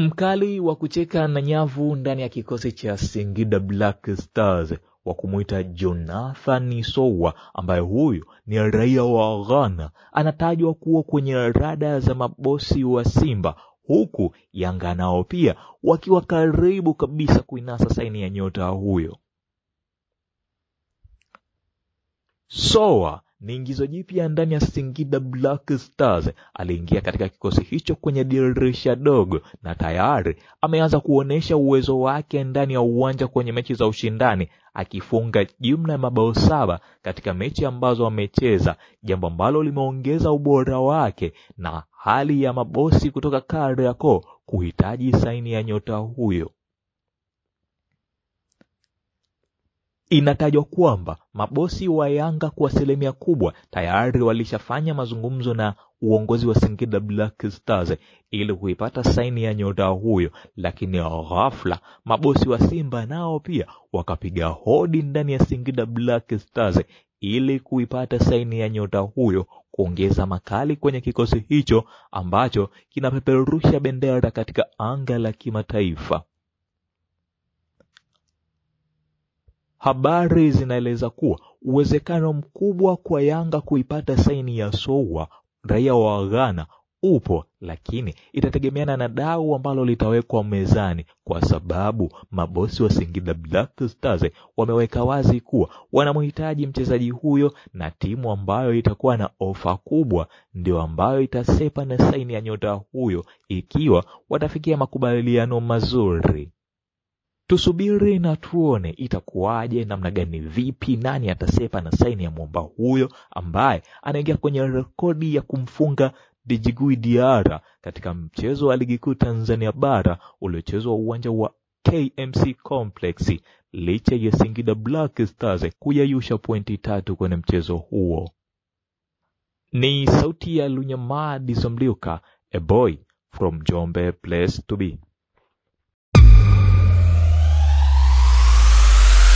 Mkali wa kucheka na nyavu ndani ya kikosi cha Singida Black Stars wa kumuita Jonathan Sowa, ambaye huyu ni raia wa Ghana, anatajwa kuwa kwenye rada za mabosi wa Simba, huku Yanga nao pia wakiwa karibu kabisa kuinasa saini ya nyota huyo. Sowa ni ingizo jipya ndani ya Singida Black Stars. Aliingia katika kikosi hicho kwenye dirisha dogo na tayari ameanza kuonesha uwezo wake ndani ya uwanja kwenye mechi za ushindani, akifunga jumla ya mabao 7 katika mechi ambazo amecheza, jambo ambalo limeongeza ubora wake na hali ya mabosi kutoka Kariakoo kuhitaji saini ya nyota huyo. Inatajwa kwamba mabosi wa Yanga kwa asilimia kubwa tayari walishafanya mazungumzo na uongozi wa Singida Black Stars ili kuipata saini ya nyota huyo, lakini ghafla mabosi wa Simba nao pia wakapiga hodi ndani ya Singida Black Stars ili kuipata saini ya nyota huyo, kuongeza makali kwenye kikosi hicho ambacho kinapeperusha bendera katika anga la kimataifa. Habari zinaeleza kuwa uwezekano mkubwa kwa Yanga kuipata saini ya Sowa, raia wa Ghana, upo, lakini itategemeana na dau ambalo litawekwa mezani, kwa sababu mabosi wa Singida Black Stars wameweka wazi kuwa wanamhitaji mchezaji huyo, na timu ambayo itakuwa na ofa kubwa ndio ambayo itasepa na saini ya nyota huyo ikiwa watafikia makubaliano mazuri. Tusubiri na tuone itakuwaje, namna gani, vipi, nani atasepa na saini ya mwamba huyo ambaye anaingia kwenye rekodi ya kumfunga Djigui Diarra katika mchezo wa ligi kuu Tanzania bara uliochezwa uwanja wa KMC Complex, licha ya Singida Black Stars kuyayusha pointi 3 kwenye mchezo huo. Ni sauti ya Lunyamadi Somliuka, a boy from Jombe place to be.